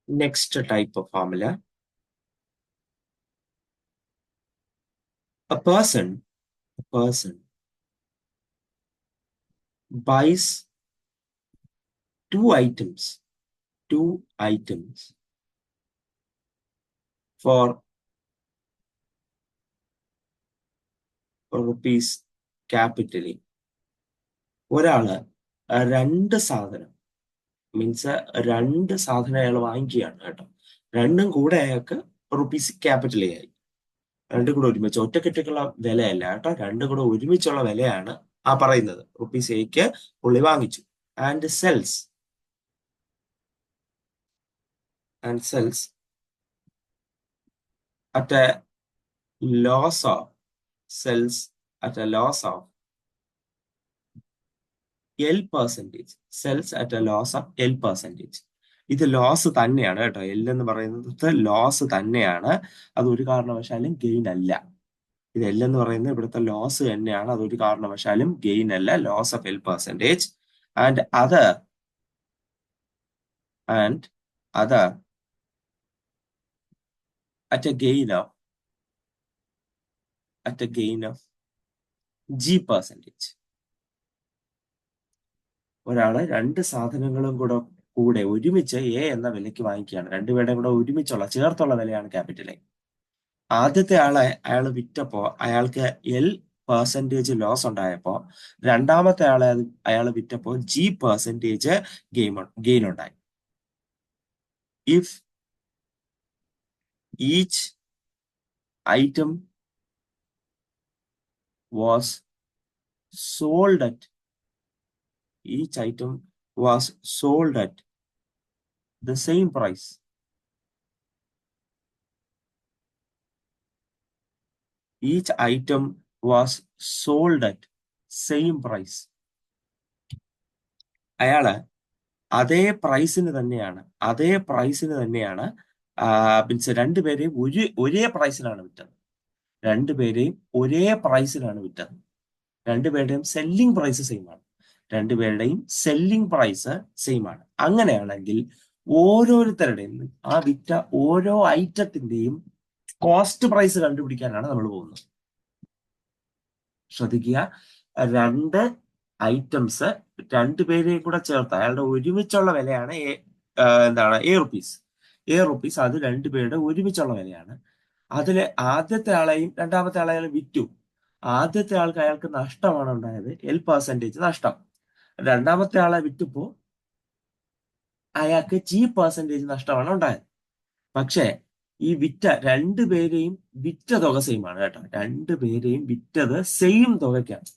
Next type of formula. A person buys two items for rupees capitally. ഒരാള് രണ്ട് സാധനം means രണ്ട് സാധനം അയാൾ വാങ്ങിക്കുകയാണ് കേട്ടോ. രണ്ടും കൂടെ അയാൾക്ക് റുപ്പീസ് ക്യാപിറ്റലി ആയി. രണ്ടും കൂടെ ഒരുമിച്ച് ഒറ്റക്കെട്ടുള്ള വിലയല്ല കേട്ടോ, രണ്ടും കൂടെ ഒരുമിച്ചുള്ള വിലയാണ് ആ പറയുന്നത്. റുപ്പീസ് എക്ക് പുള്ളി വാങ്ങിച്ചു. And cells at a loss of sells at a loss of L percentage. Sells at a loss of L percentage. ഇത് ലോസ് തന്നെയാണ് കേട്ടോ. എൽ എന്ന് പറയുന്നത് ലോസ് തന്നെയാണ്, അതൊരു കാരണവശാലും ഗെയിൻ അല്ല. ഇത് എൽ എന്ന് പറയുന്നത് ഇവിടുത്തെ ലോസ് തന്നെയാണ്, അതൊരു കാരണവശാലും ഗെയിൻ അല്ല. Loss of L percentage and other at a gain of G percentage. ഒരാള് രണ്ട് സാധനങ്ങളും കൂടെ ഒരുമിച്ച് എ എന്ന വിലയ്ക്ക് വാങ്ങിക്കുകയാണ്. രണ്ടുപേരുടെയും കൂടെ ഒരുമിച്ചുള്ള ചേർത്തുള്ള വിലയാണ് ക്യാപിറ്റൽ എ. ആദ്യത്തെ അയാൾ വിറ്റപ്പോ അയാൾക്ക് L പെർസെന്റേജ് ലോസ് ഉണ്ടായപ്പോ, രണ്ടാമത്തെ അയാൾ വിറ്റപ്പോ G പെർസെന്റേജ് ഗെയിൻ ഉണ്ടായി. If each item was sold at the same price, each item was sold at same price. അയാള് അതേ പ്രൈസിന് തന്നെയാണ് മീൻസ് രണ്ടുപേരെയും ഒരേ പ്രൈസിലാണ് വിറ്റത്. രണ്ടുപേരുടെയും സെല്ലിംഗ് പ്രൈസ് സെയിം ആണ്. അങ്ങനെയാണെങ്കിൽ ഓരോരുത്തരുടെയും ആ വിറ്റ ഓരോ ഐറ്റത്തിന്റെയും കോസ്റ്റ് പ്രൈസ് കണ്ടുപിടിക്കാനാണ് നമ്മൾ പോകുന്നത്. ശ്രദ്ധിക്കുക, രണ്ട് ഐറ്റംസ് രണ്ടുപേരെയും കൂടെ ചേർത്ത് അയാളുടെ ഒരുമിച്ചുള്ള വിലയാണ് എ റുപ്പീസ്. അത് രണ്ടുപേരുടെ ഒരുമിച്ചുള്ള വിലയാണ്. അതില് ആദ്യത്തെ ആളെയും രണ്ടാമത്തെ ആളെയും വിറ്റു. ആദ്യത്തെ അയാൾക്ക് നഷ്ടമാണ് ഉണ്ടായത്, L പെർസെന്റേജ് നഷ്ടം. രണ്ടാമത്തെ ആളെ വിറ്റപ്പോ അയാൾക്ക് G പെർസെന്റേജ് നഷ്ടമാണ് ഉണ്ടായത്. പക്ഷെ ഈ രണ്ടുപേരെയും വിറ്റ തുക സെയിം ആണ് കേട്ടോ. രണ്ടുപേരെയും വിറ്റത് സെയിം തുകയ്ക്കാണ്.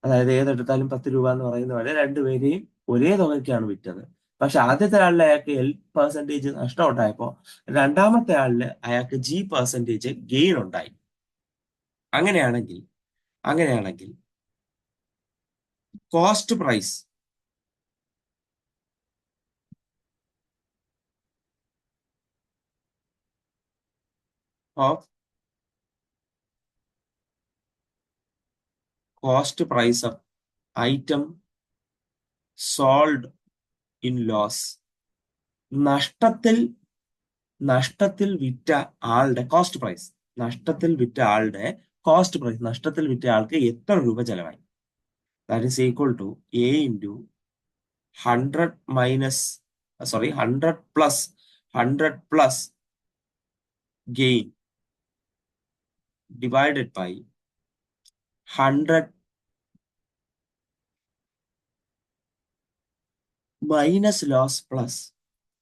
അതായത് ഏതെടുത്താലും 10 രൂപ എന്ന് പറയുന്ന പോലെ രണ്ടുപേരെയും ഒരേ തുകയ്ക്കാണ് വിറ്റത്. പക്ഷെ ആദ്യത്തെ അയാൾക്ക് L പെർസെന്റേജ് നഷ്ടം ഉണ്ടായപ്പോ രണ്ടാമത്തെ അയാൾക്ക് G പെർസെന്റേജ് ഗെയിൻ ഉണ്ടായി. അങ്ങനെയാണെങ്കിൽ cost price of item sold in loss. നഷ്ടത്തിൽ വിറ്റ ആളുടെ കോസ്റ്റ് പ്രൈസ്. നഷ്ടത്തിൽ വിറ്റ ആൾക്ക് എത്ര രൂപ ചെലവായി? That is equal to A into 100 plus gain divided by 100 minus loss plus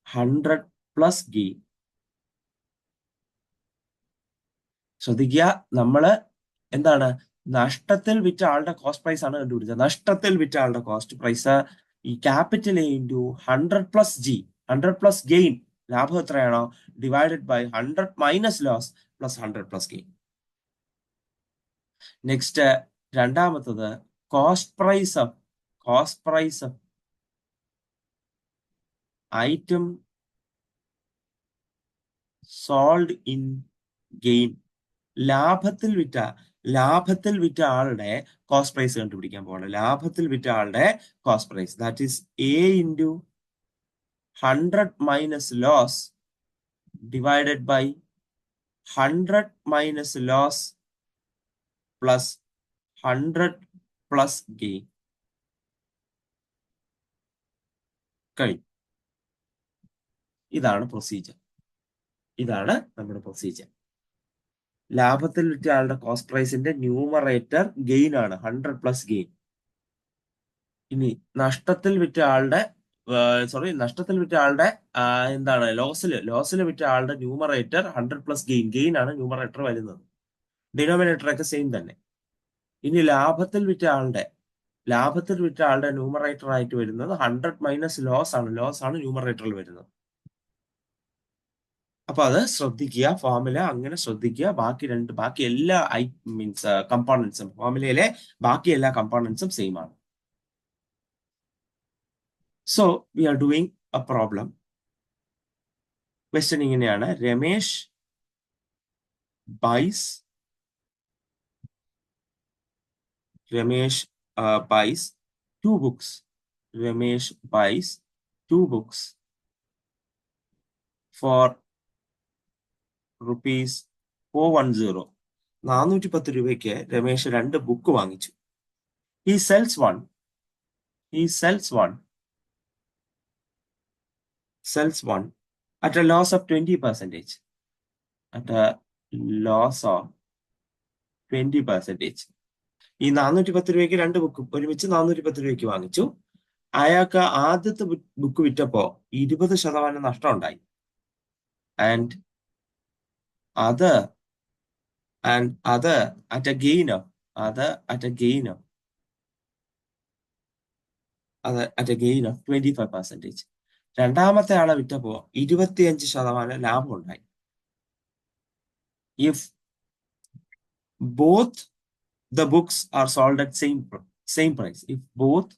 100 plus gain. ശ്രദ്ധിക്കുക, നമ്മള് എന്താണ് നഷ്ടത്തിൽ വിറ്റ ആളുടെ കോസ്റ്റ് പ്രൈസ് ആണ് കണ്ടുപിടിച്ചത്. നഷ്ടത്തിൽ വിറ്റ ആളുടെ കോസ്റ്റ് പ്രൈസ് ഈ capital A into 100 plus G, 100 plus gain, ലാഭം എത്രയാണോ, divided by 100 minus loss plus 100 plus gain. Next രണ്ടാമത്തത് cost price of item sold in gain. ലാഭത്തിൽ വിറ്റ ആളുടെ കോസ്റ്റ് പ്രൈസ് കണ്ടുപിടിക്കാൻ പോകണം. ലാഭത്തിൽ വിറ്റ ആളുടെ cost price, that is A into 100 minus loss divided by 100 minus loss plus 100 plus gain. കഴിഞ്ഞു. ഇതാണ് പ്രൊസീജിയർ. ഇതാണ് നമ്മുടെ പ്രൊസീജിയർ. ലാഭത്തിൽ വിറ്റ ആളുടെ കോസ്റ്റ് പ്രൈസിന്റെ ന്യൂമറേറ്റർ ഗെയിൻ ആണ്, 100 പ്ലസ് ഗെയിൻ. ഇനി നഷ്ടത്തിൽ വിറ്റ ആളുടെ എന്താണ് ലോസിൽ വിറ്റ ആളുടെ ന്യൂമറേറ്റർ 100 പ്ലസ് ഗെയിൻ ആണ് ന്യൂമറേറ്റർ വരുന്നത്. ഡിനോമിനേറ്റർ ഒക്കെ സെയിം തന്നെ. ഇനി ലാഭത്തിൽ വിറ്റ ആളുടെ ന്യൂമറേറ്റർ ആയിട്ട് വരുന്നത് 100 മൈനസ് ലോസ് ആണ് ന്യൂമറേറ്ററിൽ വരുന്നത്. അപ്പൊ അത് ശ്രദ്ധിക്കുക, ഫോർമുല അങ്ങനെ ശ്രദ്ധിക്കുക. ബാക്കി എല്ലാ കമ്പോണൻസും, ഫോർമുലയിലെ ബാക്കി എല്ലാ കമ്പോണൻസും സെയിം ആണ്. So we are doing A problem. Question ഇങ്ങനെയാണ്: രമേശ് ബൈസ് 2 books. Ramesh buys 2 books for rupees 410. 410 രൂപയ്ക്ക് രമേശ് 2 ബുക്ക് വാങ്ങിച്ചു. He sells one at a loss of 20%. At a loss of 20%. ഈ 410 രൂപയ്ക്ക് 2 ബുക്കും ഒരുമിച്ച് 410 രൂപയ്ക്ക് വാങ്ങിച്ചു. അയാൾക്ക് ആദ്യത്തെ ബുക്ക് വിറ്റപ്പോ 20% നഷ്ടം ഉണ്ടായി. And other at a gain of 25%. രണ്ടാമത്തെ ആളെ വിറ്റപ്പോ 25% ലാഭം ഉണ്ടായി. If both the books are sold at same price, if both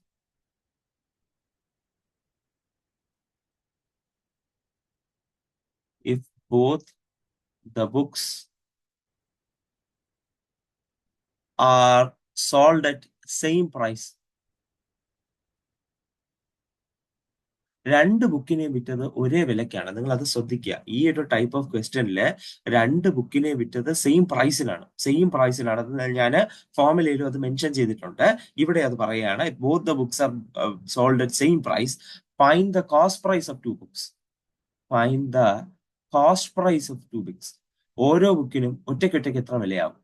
the books are sold at same price, 2 ബുക്കിനെ വിറ്റത് ഒരേ വിലക്കാണ്. നിങ്ങൾ അത് ശ്രദ്ധിക്കുക. ഈ ഒരു ടൈപ്പ് ഓഫ് ക്വസ്റ്റ്യനില് 2 ബുക്കിനെ വിറ്റത് സെയിം പ്രൈസിലാണ്. ഞാൻ ഫോർമുലയിലും അത് മെൻഷൻ ചെയ്തിട്ടുണ്ട്. ഇവിടെ അത് പറയുകയാണ്: both the books are sold at same price, find the cost price of 2 books. ഓരോ ബുക്കിനും ഒറ്റയ്ക്കൊറ്റയ്ക്ക് എത്ര വിലയാകും?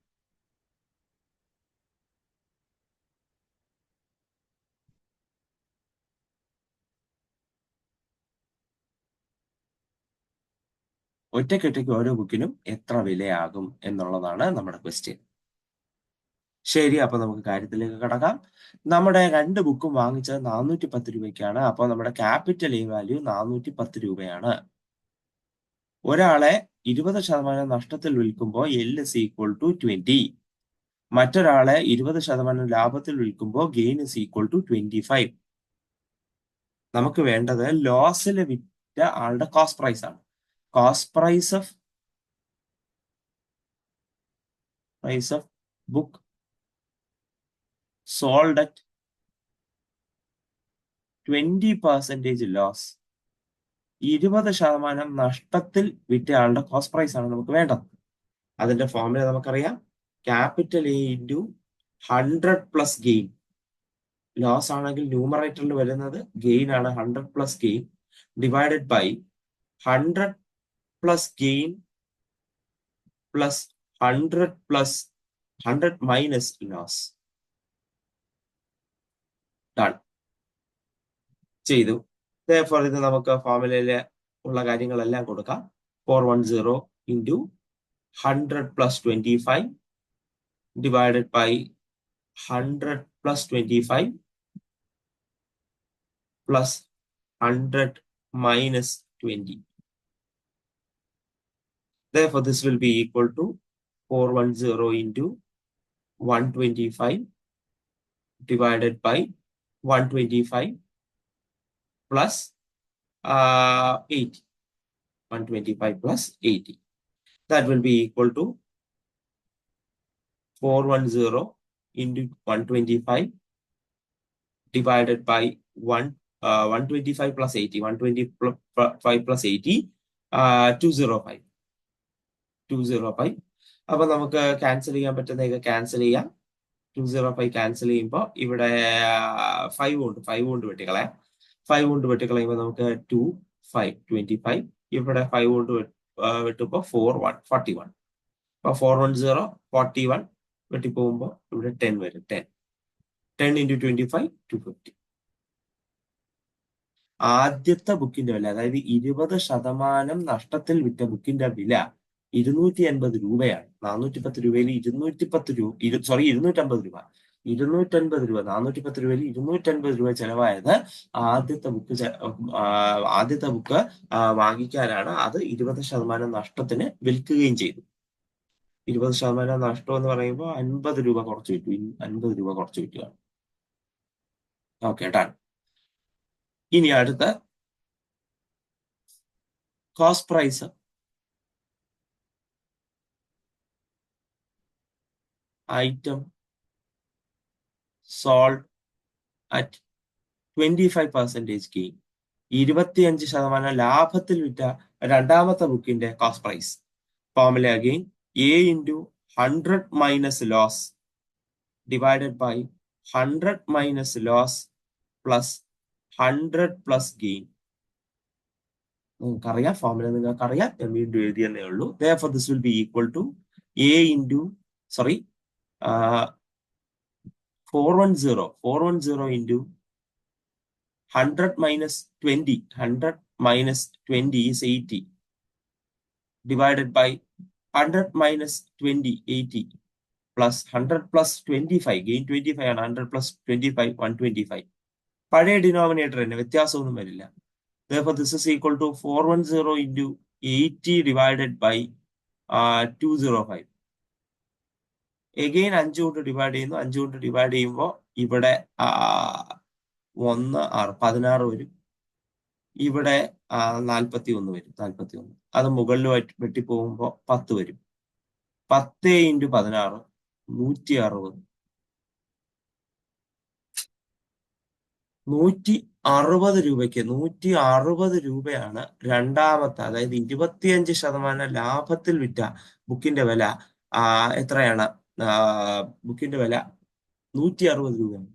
ഒറ്റയ്ക്കൊറ്റയ്ക്ക് ഓരോ ബുക്കിനും എത്ര വിലയാകും എന്നുള്ളതാണ് നമ്മുടെ ക്വസ്റ്റ്യൻ. ശരി, അപ്പൊ നമുക്ക് കാര്യത്തിലേക്ക് കടക്കാം. നമ്മുടെ 2 ബുക്കും വാങ്ങിച്ചത് 410 രൂപയ്ക്കാണ്. അപ്പോൾ നമ്മുടെ ക്യാപിറ്റൽ എ വാല്യൂ 410 രൂപയാണ്. ഒരാളെ 20% നഷ്ടത്തിൽ വിൽക്കുമ്പോൾ L is equal to 20. മറ്റൊരാളെ 20% ലാഭത്തിൽ വിൽക്കുമ്പോൾ ഗെയിൻ is equal to 25. നമുക്ക് വേണ്ടത് ലോസിൽ വിറ്റ ആളുടെ കോസ്റ്റ് പ്രൈസ് ആണ്. Cost price of book sold at 20% loss. 20% നഷ്ടത്തിൽ വിറ്റ ആളുടെ കോസ്റ്റ് പ്രൈസ് ആണ് നമുക്ക് വേണ്ടത്. അതിന്റെ ഫോർമുല നമുക്കറിയാം: capital A into 100 plus gain. Loss ആണെങ്കിൽ ന്യൂമറേറ്ററിൽ വരുന്നത് ഗെയിൻ ആണ്, 100 plus gain divided by 100 plus gain plus 100 minus loss. Done ചെയ്തു. Therefore, ഇത് നമുക്ക് ഫോർമുലയിലെ ഉള്ള കാര്യങ്ങളെല്ലാം കൊടുക്കാം. 410 into 100 plus 25 divided by 100 plus 25 plus 100 minus 20. Therefore, this will be equal to 410 into 125 divided by 125 plus 80. 125 plus 80. That will be equal to 410 into 125 divided by 125 plus 80, 125 plus 80, 205. 205. അപ്പൊ നമുക്ക് cancel ചെയ്യാൻ പറ്റുന്നതൊക്കെ ക്യാൻസൽ ചെയ്യാം. 205 ക്യാൻസൽ ചെയ്യുമ്പോൾ ഇവിടെ 5 കൊണ്ട് വെട്ടിക്കളയാം. 5 കൊണ്ട് വെട്ടിക്കളയുമ്പോൾ നമുക്ക് 2 5 25. ഇവിടെ 5 കൊണ്ട് വെട്ടുമ്പോൾ 4 1 41. അപ്പൊ 410 41 വെട്ടിപ്പോകുമ്പോൾ ഇവിടെ 10 വരും. 10 into 25 250. ആദ്യത്തെ ബുക്കിന്റെ വില, അതായത് 20% നഷ്ടത്തിൽ വിറ്റ ബുക്കിന്റെ വില 280 രൂപയാണ്. 410 രൂപയിൽ 210 രൂപ, 250 രൂപ. 250 രൂപ, 410 രൂപയിൽ 250 രൂപ ചെലവായത് ആദ്യത്തെ ബുക്ക് വാങ്ങിക്കാനാണ്. അത് 20% നഷ്ടത്തിന് വിൽക്കുകയും ചെയ്തു. 20% നഷ്ടം എന്ന് പറയുമ്പോൾ 50 രൂപ കുറച്ച് വിറ്റു. 50 രൂപ കുറച്ച് വിറ്റുകയാണ്. Okay, done. ഇനി അടുത്ത cost price. Item sold at 25% gain. 25% ലാഭത്തിൽ വിറ്റ രണ്ടാമത്തെ ബുക്കിന്റെ cost price. Formula again, A into 100 minus loss divided by 100 minus loss plus 100 plus gain. നിങ്ങൾക്കറിയാം, ഫോർമുല നിങ്ങൾക്കറിയാം, ഞാൻ വീണ്ടും എഴുതിയെന്നേ ഉള്ളൂ. Therefore this will be equal to A into 410 into 100 minus 20. 100 minus 20 is 80 divided by 100 minus 20, 80 plus 100 plus 25. Gain 25 ആണ്. 100 plus 25, 125. പഴയ denominator തന്നെ, വ്യത്യാസമൊന്നും വരില്ല. Therefore this is equal to 410 into 80 divided by 205. Again 5 കൊണ്ട് ഡിവൈഡ് ചെയ്യുന്നു. 5 കൊണ്ട് ഡിവൈഡ് ചെയ്യുമ്പോൾ ഇവിടെ 16 വരും. ഇവിടെ 41 വരും. 41 അത് മുകളിൽ വെട്ടിപ്പോകുമ്പോൾ 10 വരും. 10 into 16 160. 160 രൂപയ്ക്ക് 160 രൂപയാണ് രണ്ടാമത്തെ, അതായത് 25% ലാഭത്തിൽ വിറ്റ ബുക്കിന്റെ വില. എത്രയാണ്? ബുക്കിന്റെ വില 160 രൂപയാണ്.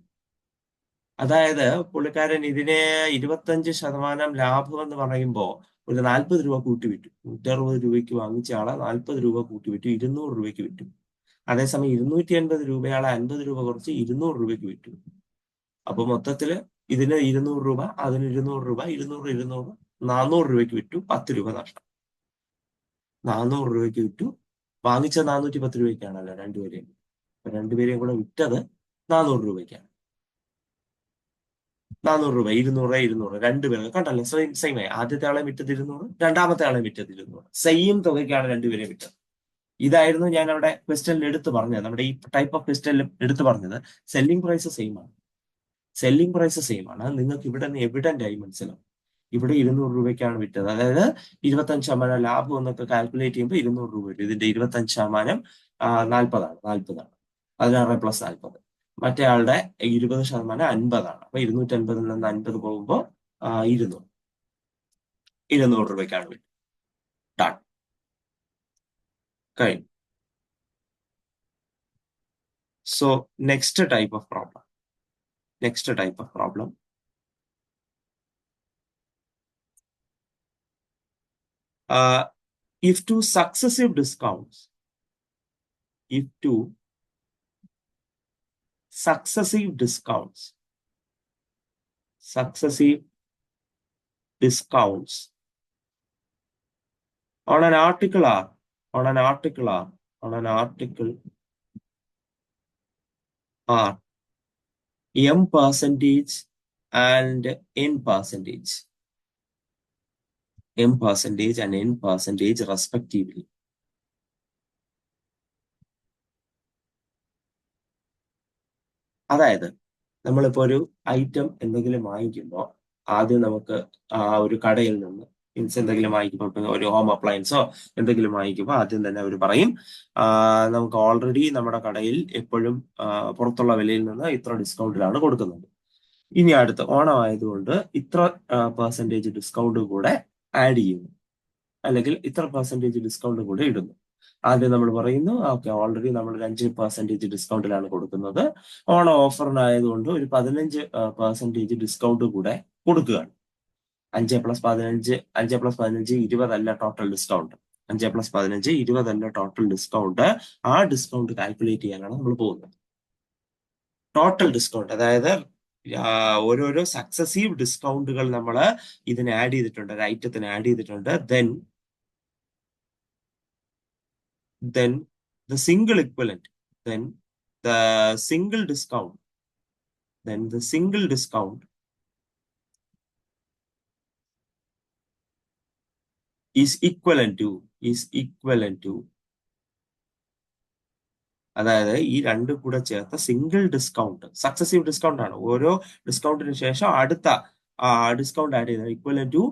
അതായത് പുള്ളിക്കാരൻ ഇതിനെ 25% ലാഭം എന്ന് പറയുമ്പോൾ ഒരു 40 രൂപ കൂട്ടി വിറ്റു. 160 രൂപയ്ക്ക് വാങ്ങിച്ച ആളെ 40 രൂപ കൂട്ടി വിറ്റു, 200 രൂപയ്ക്ക് വിറ്റു. അതേസമയം 280 രൂപയാളെ 50 രൂപ കുറച്ച് 200 രൂപയ്ക്ക് വിറ്റു. അപ്പൊ മൊത്തത്തില് ഇതിന് 200 രൂപ, അതിന് 200 രൂപ, 200 400 രൂപയ്ക്ക് വിറ്റു. 10 രൂപ നഷ്ടം. 400 രൂപയ്ക്ക് വിറ്റു. വാങ്ങിച്ച 410 രൂപയ്ക്കാണല്ലോ രണ്ടുപേരെയും. അപ്പൊ രണ്ടുപേരെയും കൂടെ വിറ്റത് 400 രൂപയ്ക്കാണ്. 400 രൂപ, 200 രണ്ടുപേരും കണ്ടല്ലേ, സെയിം ആയി. ആദ്യത്തെ ആളെ വിറ്റത് 200, രണ്ടാമത്തെ ആളെ വിറ്റത് 200. സെയിം തുകയ്ക്കാണ് രണ്ടുപേരെയും വിറ്റത്. ഇതായിരുന്നു ഞാൻ അവിടെ ക്വസ്റ്റനിൽ എടുത്തു പറഞ്ഞത്. നമ്മുടെ ഈ ടൈപ്പ് ഓഫ് ക്വസ്റ്റനിൽ എടുത്തു പറഞ്ഞത് സെല്ലിംഗ് പ്രൈസ് സെയിം ആണ്. സെല്ലിംഗ് പ്രൈസ് സെയിം ആണ്. നിങ്ങൾക്ക് ഇവിടെ നിന്ന് എവിഡന്റ് ആയി മനസ്സിലാവും. ഇവിടെ 200 രൂപയ്ക്കാണ് വിറ്റത്. അതായത് 25% ലാഭം എന്നൊക്കെ കാൽക്കുലേറ്റ് ചെയ്യുമ്പോൾ 200 രൂപ വരും. ഇതിന്റെ 25% 40 ആണ്. 16 പ്ലസ് 40. മറ്റേ ആളുടെ 20% 50 ആണ്. അപ്പൊ 250 നിന്ന് 50 പോകുമ്പോൾ 200 രൂപയ്ക്കാണ് വിറ്റത്. ഡൺ, കഴിഞ്ഞു. So next type of problem. If two successive discounts on an article are M percentage and N percentage, M percentage and N percentage respectively. അതായത് നമ്മളിപ്പോ ഒരു ഐറ്റം എന്തെങ്കിലും വാങ്ങിക്കുമ്പോൾ ആദ്യം നമുക്ക് ഒരു കടയിൽ നിന്ന് എന്തെങ്കിലും വാങ്ങിക്കുമ്പോൾ, ഒരു ഹോം അപ്ലയൻസോ എന്തെങ്കിലും വാങ്ങിക്കുമ്പോൾ ആദ്യം തന്നെ അവർ പറയും, നമുക്ക് ഓൾറെഡി നമ്മുടെ കടയിൽ എപ്പോഴും പുറത്തുള്ള വിലയിൽ നിന്ന് ഇത്ര ഡിസ്കൗണ്ടിലാണ് കൊടുക്കുന്നത്. ഇനി അടുത്ത് ഓണം ആയതുകൊണ്ട് ഇത്ര പെർസെൻറ്റേജ് ഡിസ്കൗണ്ട് കൂടെ ആഡ് ചെയ്യുന്നു, അല്ലെങ്കിൽ ഇത്ര പെർസെൻറ്റേജ് ഡിസ്കൗണ്ട് കൂടെ ഇടുന്നു. ആദ്യം നമ്മൾ പറയുന്നു ഓക്കെ, ഓൾറെഡി നമ്മൾ ഒരു 5% ഡിസ്കൗണ്ടിലാണ് കൊടുക്കുന്നത്, ഓണം ഓഫറിനായതുകൊണ്ട് ഒരു 15% ഡിസ്കൗണ്ട് കൂടെ കൊടുക്കുകയാണ്. 5+15 5+15 20 ടോട്ടൽ ഡിസ്കൗണ്ട്. 5+15 20 total discount. ആ ഡിസ്കൗണ്ട് കാൽക്കുലേറ്റ് ചെയ്യാനാണ് നമ്മൾ പോകുന്നത്. ടോട്ടൽ ഡിസ്കൗണ്ട്, അതായത് ഓരോരോ സക്സസീവ് ഡിസ്കൗണ്ടുകൾ നമ്മൾ ഇതിന് ആഡ് ചെയ്തിട്ടുണ്ട്, ഒരു ഐറ്റത്തിന് ആഡ് ചെയ്തിട്ടുണ്ട്. then the single equivalent then the single discount is equivalent to അതായത് ഈ രണ്ടും കൂടെ ചേർത്ത സിംഗിൾ ഡിസ്കൗണ്ട്, സക്സസീവ് ഡിസ്കൗണ്ട് ആണ്. ഓരോ ഡിസ്കൗണ്ടിന് ശേഷം അടുത്ത ഡിസ്കൗണ്ട് ആഡ് ചെയ്യുന്നത് equivalent to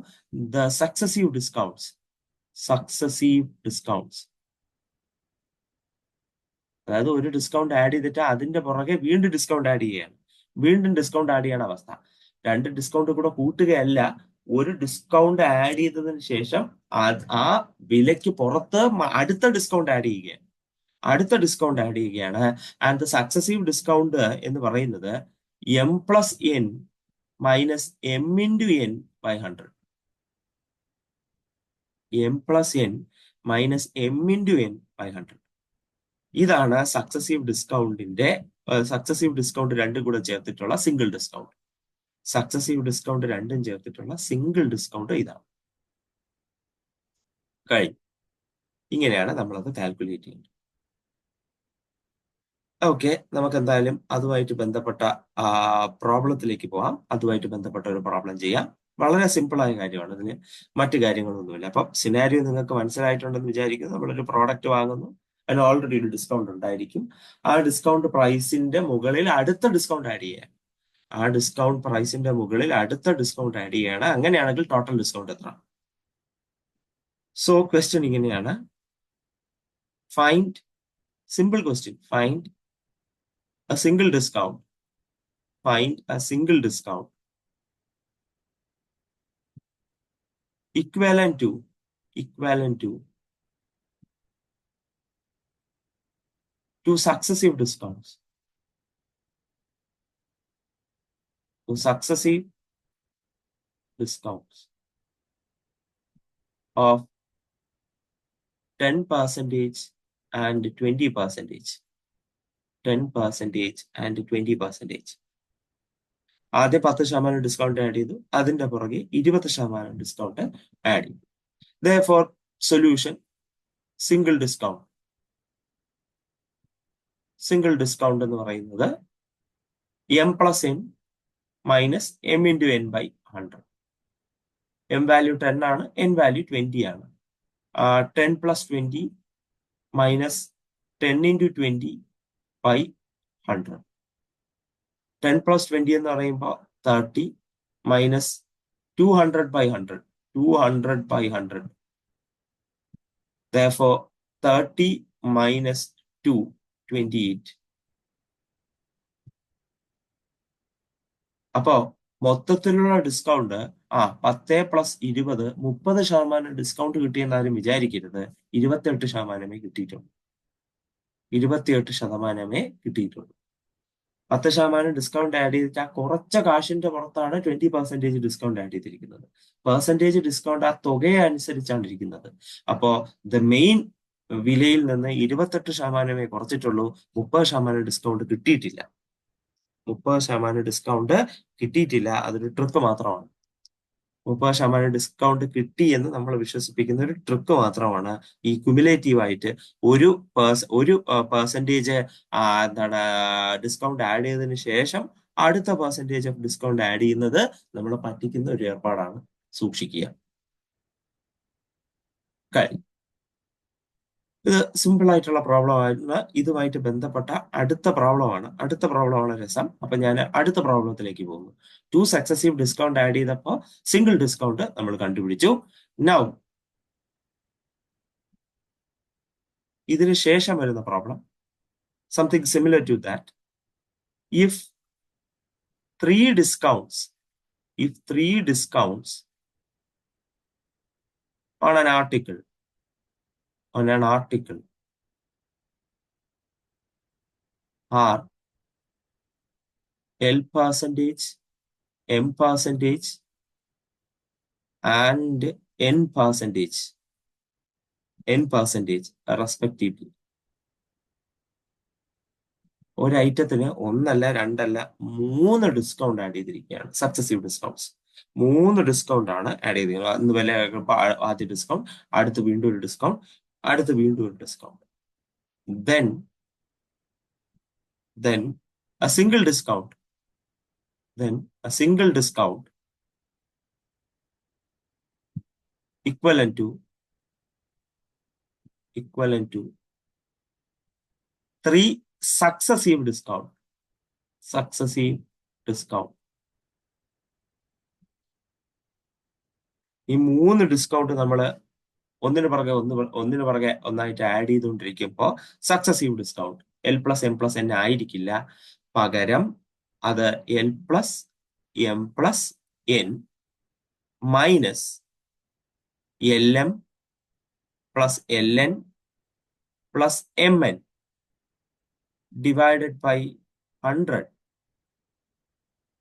the successive discounts. അതായത് ഒരു ഡിസ്കൗണ്ട് ആഡ് ചെയ്തിട്ട് അതിന്റെ പുറകെ വീണ്ടും ഡിസ്കൗണ്ട് ആഡ് ചെയ്യാണ്, വീണ്ടും ഡിസ്കൗണ്ട് ആഡ് ചെയ്യണ അവസ്ഥ. രണ്ട് ഡിസ്കൗണ്ട് കൂടെ കൂട്ടുകയല്ല, ഒരു ഡിസ്കൗണ്ട് ആഡ് ചെയ്തതിന് ശേഷം ആ വിലയ്ക്ക് പുറത്ത് അടുത്ത ഡിസ്കൗണ്ട് ആഡ് ചെയ്യുകയാണ്, ആൻഡ് ദ സക്സസീവ് ഡിസ്കൗണ്ട് എന്ന് പറയുന്നത് M+N minus M×N/100. M+N minus M×N/100. ഇതാണ് സക്സസീവ് ഡിസ്കൗണ്ട് രണ്ടും കൂടെ ചേർത്തിട്ടുള്ള സിംഗിൾ ഡിസ്കൗണ്ട്. സക്സസീവ് ഡിസ്കൗണ്ട് രണ്ടും ചേർത്തിട്ടുള്ള സിംഗിൾ ഡിസ്കൗണ്ട് ഇതാണ്. കഴിഞ്ഞു. ഇങ്ങനെയാണ് നമ്മളത് കാൽക്കുലേറ്റ് ചെയ്യുന്നത്. ഓക്കെ, നമുക്ക് എന്തായാലും അതുമായിട്ട് ബന്ധപ്പെട്ട പ്രോബ്ലത്തിലേക്ക് പോകാം. അതുമായിട്ട് ബന്ധപ്പെട്ട ഒരു പ്രോബ്ലം ചെയ്യാം. വളരെ സിമ്പിൾ ആയ കാര്യമാണ്, ഇതിന് മറ്റു കാര്യങ്ങളൊന്നുമില്ല. അപ്പം സിനാരിയോ നിങ്ങൾക്ക് മനസ്സിലായിട്ടുണ്ടെന്ന് വിചാരിക്കുന്നു. നമ്മളൊരു പ്രോഡക്റ്റ് വാങ്ങുന്നു, അതിന് ഓൾറെഡി ഒരു ഡിസ്കൗണ്ട് ഉണ്ടായിരിക്കും. ആ ഡിസ്കൗണ്ട് പ്രൈസിന്റെ മുകളിൽ അടുത്ത ഡിസ്കൗണ്ട് ആഡ് ചെയ്യാം. അങ്ങനെയാണെങ്കിൽ ടോട്ടൽ ഡിസ്കൗണ്ട് എത്ര? സോ ക്വസ്റ്റ്യൻ ഇങ്ങനെയാണ്, simple question, find a single discount equivalent to two successive discounts of 10% and 20%. 10% and 20%. ആദ്യം 10% ഡിസ്കൗണ്ട് ആഡ് ചെയ്തു, അതിന്റെ പുറകെ 20% ഡിസ്കൗണ്ട് ആഡ് ചെയ്തു. Therefore, സൊല്യൂഷൻ സിംഗിൾ ഡിസ്കൗണ്ട് എന്ന് പറയുന്നത് M+N minus M×N/100. M value 10 ആണ്, N വാല്യൂ 20 ആണ്. 10+20 മൈനസ് 10×20/100. 10+20 എന്ന് പറയുമ്പോൾ 30 മൈനസ് 200/100. Therefore, 30 minus 2, 28. അപ്പോ മൊത്തത്തിലുള്ള ഡിസ്കൗണ്ട് 10+20 30% ഡിസ്കൗണ്ട് കിട്ടിയെന്ന് ആരും വിചാരിക്കരുത്. 28% കിട്ടിയിട്ടുള്ളൂ. 10% ഡിസ്കൗണ്ട് ആഡ് ചെയ്തിട്ട് ആ കുറച്ച കാശിന്റെ പുറത്താണ് 20% ഡിസ്കൗണ്ട് ആഡ് ചെയ്തിരിക്കുന്നത്. പെർസെൻറ്റേജ് ഡിസ്കൗണ്ട് ആ തുകയെ അനുസരിച്ചാണ് ഇരിക്കുന്നത്. അപ്പോ ദ മെയിൻ വിലയിൽ നിന്ന് 28% കുറച്ചിട്ടുള്ളൂ, 30% ഡിസ്കൗണ്ട് കിട്ടിയിട്ടില്ല. 30% ഡിസ്കൗണ്ട് കിട്ടിയിട്ടില്ല, അതൊരു ട്രിക്ക് മാത്രമാണ്. 30% ഡിസ്കൗണ്ട് കിട്ടി എന്ന് നമ്മൾ വിശ്വസിപ്പിക്കുന്ന ഒരു ട്രിക്ക് മാത്രമാണ്. ഈ ക്യുമുലേറ്റീവ് ആയിട്ട് ഒരു പെർസെൻറ്റേജ് എന്താണ് ഡിസ്കൗണ്ട് ആഡ് ചെയ്തതിന് ശേഷം അടുത്ത പെർസെൻറ്റേജ് ഓഫ് ഡിസ്കൗണ്ട് ആഡ് ചെയ്യുന്നത് നമ്മൾ പറ്റിക്കുന്ന ഒരു ഏർപ്പാടാണ്. സൂക്ഷിക്കുക. കാര്യം ഇത് സിമ്പിൾ ആയിട്ടുള്ള പ്രോബ്ലം ആയിരുന്നു. ഇതുമായിട്ട് ബന്ധപ്പെട്ട അടുത്ത പ്രോബ്ലമാണ് രസം. അപ്പൊ ഞാൻ അടുത്ത പ്രോബ്ലത്തിലേക്ക് പോകുന്നു. 2 സക്സസീവ് ഡിസ്കൗണ്ട് ആഡ് ചെയ്തപ്പോ സിംഗിൾ ഡിസ്കൗണ്ട് നമ്മൾ കണ്ടുപിടിച്ചു. നൗ ഇതിന് ശേഷം വരുന്ന problem something similar to that. If three discounts, if three discounts on an article are L percentage, M percentage, and N percentage respectively. ഒരു ഐറ്റത്തിന് ഒന്നല്ല രണ്ടല്ല 3 ഡിസ്കൗണ്ട് ആഡ് ചെയ്തിരിക്കുകയാണ്. സക്സസീവ് ഡിസ്കൗണ്ട്സ് 3 ഡിസ്കൗണ്ട് ആണ് ആഡ് ചെയ്തിരിക്കുന്നത്. ഇന്ന് വില ആദ്യ ഡിസ്കൗണ്ട്, അടുത്ത് വീണ്ടും ഒരു ഡിസ്കൗണ്ട്, അടുത്ത് വീണ്ടും ഒരു discount. Then a single discount equivalent to 3 successive discount. ഈ 3 ഡിസ്കൗണ്ട് നമ്മൾ ഒന്നിനു പുറകെ ഒന്നായിട്ട് ആഡ് ചെയ്തുകൊണ്ടിരിക്കുമ്പോൾ സക്സസീവ് ഡിസ്കൗണ്ട് L+M+N ആയിരിക്കില്ല. പകരം അത് L+M+N minus LM+LN+MN divided by 100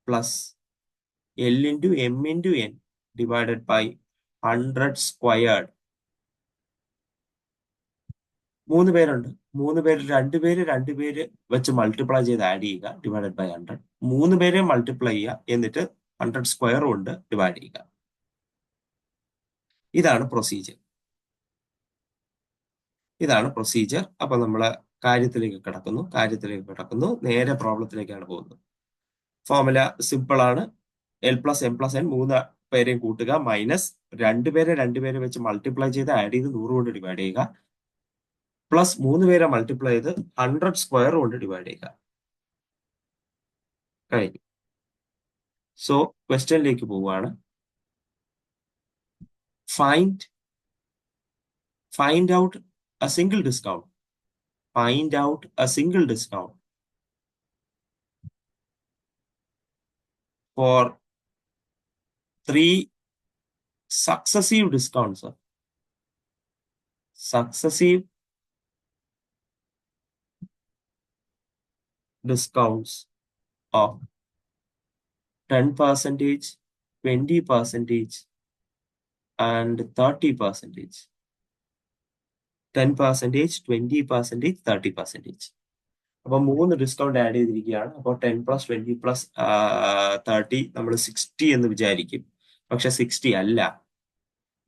plus L into M into N divided by 100 squared. 3 പേരുണ്ട്. 3 പേര് 2 പേര് വെച്ച് മൾട്ടിപ്ലൈ ചെയ്ത് ആഡ് ചെയ്യുക, ഡിവൈഡഡ് ബൈ 100. 3 പേരെ മൾട്ടിപ്ലൈ ചെയ്യുക, എന്നിട്ട് 100 സ്ക്വയർ കൊണ്ട് ഡിവൈഡ് ചെയ്യുക. ഇതാണ് പ്രൊസീജിയർ. അപ്പൊ നമ്മള് കാര്യത്തിലേക്ക് കിടക്കുന്നു. നേരെ പ്രോബ്ലത്തിലേക്കാണ് പോകുന്നത്. ഫോർമുല സിമ്പിൾ ആണ്. L+M+N 3 പേരെയും കൂട്ടുക, മൈനസ് 2 പേരെ വെച്ച് മൾട്ടിപ്ലൈ ചെയ്ത് ആഡ് ചെയ്ത് 100 കൊണ്ട് ഡിവൈഡ് ചെയ്യുക, പ്ലസ് 3 പേരെ മൾട്ടിപ്ലൈ ചെയ്ത് 100 സ്ക്വയർ കൊണ്ട് ഡിവൈഡ് ചെയ്യുക. കഴിഞ്ഞു. സോ ക്വസ്റ്റ്യനിലേക്ക് പോവുകയാണ്. Find out a single discount. For 3 successive discounts. Of 10%, 20%, and 30%. 10%, 20%, 30%. അപ്പൊ 3 ഡിസ്കൗണ്ട് ആഡ് ചെയ്തിരിക്കുകയാണ്. അപ്പോൾ 10 + 20 + 30 നമ്മൾ 60 എന്ന് വിചാരിക്കും. പക്ഷെ 60 അല്ല.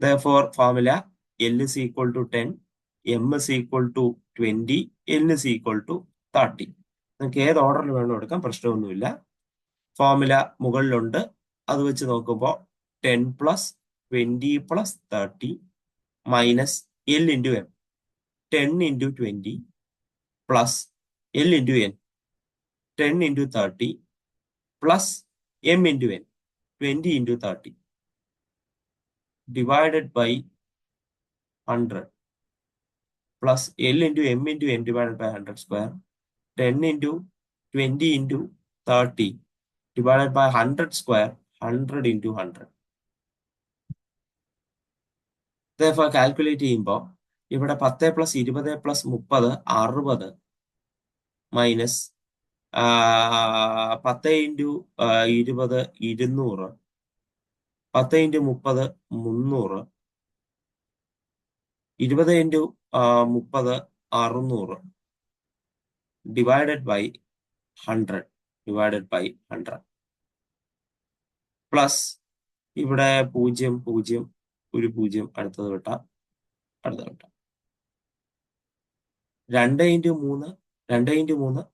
Therefore formula L is equal to 10, M is equal to 20, N is equal to 30. നിങ്ങൾക്ക് ഏത് ഓർഡറിൽ വേണം എടുക്കാം, പ്രശ്നമൊന്നുമില്ല. ഫോർമുല മുകളിലുണ്ട്. അത് വെച്ച് നോക്കുമ്പോൾ 10 + 20 + 30 minus L into M. 10 into 20 plus L into N. 10 into 30 plus M into N. 20 into 30 divided by 100 plus L into M into N divided by 100 square. 10 into 20 into 30 divided by 100 square. 100 into 100. Therefore calculate ചെയ്യുമ്പോൾ ഇവിടെ 10 + 20 + 30 60 minus 10 × 20 200, 10 × 30 300, 20 × 30 600 divided by 100 plus ഇവിടെ 0 0 ഒരു 0 അടുത്തത് വിട്ടാം 2 × 3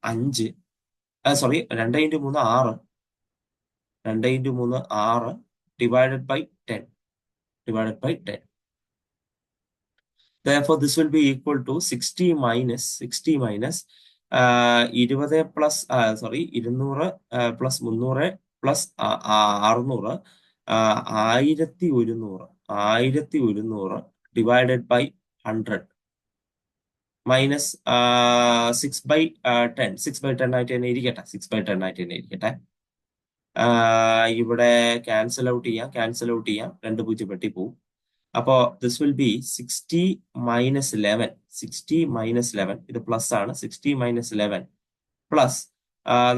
5 sorry 2 × 3 6 2 × 3 6 divided by 10. Therefore this will be equal to 60 minus 20 plus 200 plus 300 plus 600 1100 divided by 100 minus 6/10 ആയിട്ട് തന്നെ ഇരിക്കട്ടെ. ഇവിടെ cancel out ചെയ്യാം, 2 0 വെട്ടി പോവും. അപ്പോ ദിസ് വിൽ ബി 60 - 11. 60 - 11 ഇത് പ്ലസ് ആണ്. 60 - 11 പ്ലസ്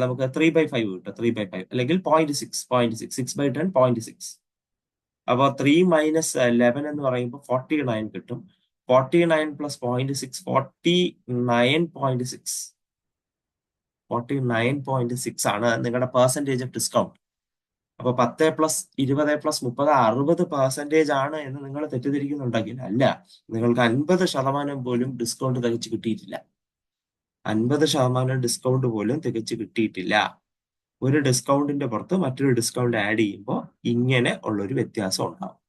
നമുക്ക് 3/5 കിട്ടും. 3/5 അല്ലെങ്കിൽ 0.6 6/10 0.6. അപ്പൊ 3 - 11 എന്ന് പറയുമ്പോൾ 49 കിട്ടും. 49 + 0.6 49.6. 49.6 ആണ് നിങ്ങളുടെ പെർസെന്റേജ് ഓഫ് ഡിസ്കൗണ്ട്. അപ്പൊ 10 + 20 + 30 60% ആണ് എന്ന് നിങ്ങൾ തെറ്റിദ്ധരിക്കുന്നുണ്ടെങ്കിൽ അല്ല, നിങ്ങൾക്ക് 50% പോലും ഡിസ്കൗണ്ട് തികച്ചു കിട്ടിയിട്ടില്ല. 50% ഡിസ്കൗണ്ട് പോലും തികച്ചു കിട്ടിയിട്ടില്ല. ഒരു ഡിസ്കൗണ്ടിന്റെ പുറത്ത് മറ്റൊരു ഡിസ്കൗണ്ട് ആഡ് ചെയ്യുമ്പോൾ ഇങ്ങനെ ഉള്ളൊരു വ്യത്യാസം ഉണ്ടാവും.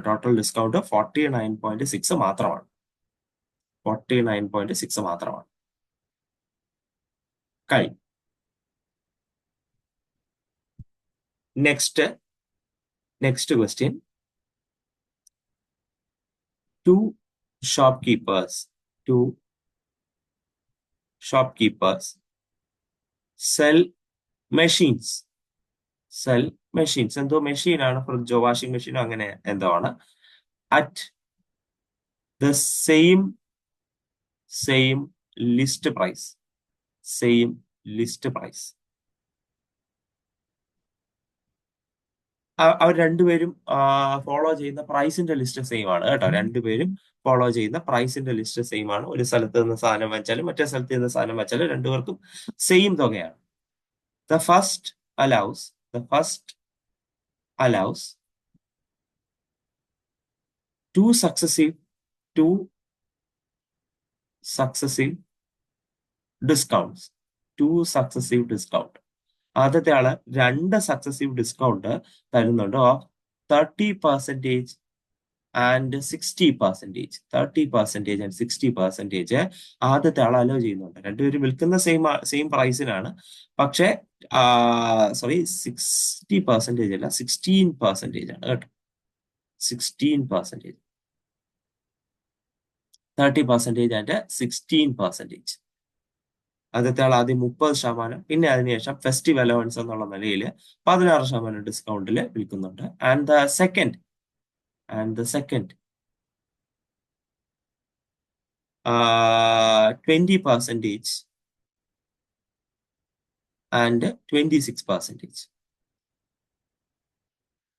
ടോട്ടൽ ഡിസ്കൗണ്ട് 49.6 മാത്രമാണ്. 49.6 മാത്രമാണ്. കഴിഞ്ഞു. Next question. Two shopkeepers sell machines. എന്തോ മെഷീനാണ്, ഫ്രിഡ്ജോ വാഷിംഗ് മെഷീനോ അങ്ങനെ എന്തോ ആണ്. At the same list price. അവർ രണ്ടുപേരും ഫോളോ ചെയ്യുന്ന പ്രൈസിന്റെ ലിസ്റ്റ് സെയിം ആണ് കേട്ടോ. രണ്ടുപേരും ഫോളോ ചെയ്യുന്ന പ്രൈസിന്റെ ലിസ്റ്റ് സെയിം ആണ്. ഒരു സ്ഥലത്ത് നിന്ന് സാധനം വെച്ചാലും മറ്റേ സ്ഥലത്ത് നിന്ന് സാധനം വെച്ചാലും രണ്ടുപേർക്കും സെയിം തുകയാണ്. The first allows two successive discounts. ആദ്യത്തെ ആള് 2 സക്സസീവ് ഡിസ്കൗണ്ട് തരുന്നുണ്ട് ഓഫ് 30% ആൻഡ് 60%. 30% ആൻഡ് 60% ആദ്യത്തെ ആൾ അലോ ചെയ്യുന്നുണ്ട്. രണ്ടുപേരും വിൽക്കുന്ന സെയിം പ്രൈസിനാണ്. പക്ഷേ 60% അല്ല, 16% ആണ് കേട്ടോ. 16%. 30% ആൻഡ് 16%. ആദ്യത്തെ ആൾ ആദ്യം 30%, പിന്നെ അതിനുശേഷം ഫെസ്റ്റിവൽ അലവൻസ് എന്നുള്ള നിലയിൽ 16% ഡിസ്കൗണ്ടിൽ വിൽക്കുന്നുണ്ട്. And the second 20% and 26%.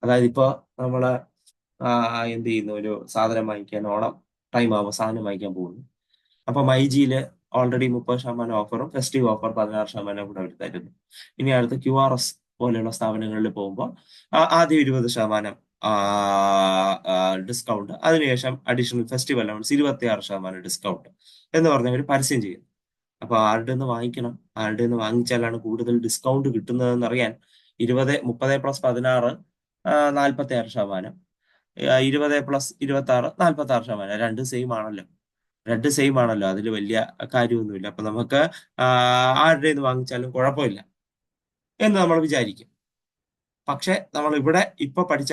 അതായത് ഇപ്പൊ നമ്മള് എന്ത് ചെയ്യുന്നു, ഒരു സാധനം വാങ്ങിക്കാൻ, ഓണം ടൈം ആവുമ്പോൾ സാധനം വാങ്ങിക്കാൻ പോകുന്നു. അപ്പൊ മൈജിയില് ഓൾറെഡി 30% ഓഫറും ഫെസ്റ്റീവ് ഓഫർ 16% കൂടെ അവർ തരുന്നു. ഇനി അടുത്ത QRS പോലെയുള്ള സ്ഥാപനങ്ങളിൽ പോകുമ്പോൾ ആദ്യം 20% ഡിസ്കൗണ്ട്, അതിനുശേഷം അഡീഷണൽ ഫെസ്റ്റിവൽ അലവൻസ് 26% ഡിസ്കൗണ്ട് എന്ന് പറഞ്ഞവർ പരസ്യം ചെയ്യുന്നു. അപ്പൊ ആരുടെ നിന്ന് വാങ്ങിക്കണം, ആരുടെ നിന്ന് വാങ്ങിച്ചാലാണ് കൂടുതൽ ഡിസ്കൗണ്ട് കിട്ടുന്നതെന്ന് അറിയാൻ 30 + 16 46%, 20 + 26 46%. രണ്ട് സെയിം ആണല്ലോ. അതിൽ വലിയ കാര്യമൊന്നുമില്ല. അപ്പൊ നമുക്ക് ആരുടെ നിന്ന് വാങ്ങിച്ചാലും കുഴപ്പമില്ല എന്ന് നമ്മൾ വിചാരിക്കും. പക്ഷെ നമ്മൾ ഇവിടെ ഇപ്പൊ പഠിച്ച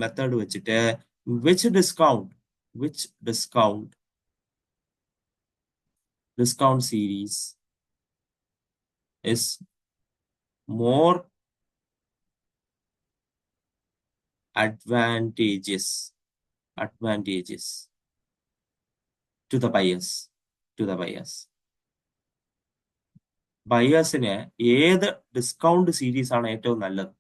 മെത്തേഡ് വെച്ചിട്ട് which discount series is more advantageous to the buyers. ബയേഴ്സിന് ഏത് ഡിസ്കൗണ്ട് സീരീസ് ആണ് ഏറ്റവും നല്ലത്?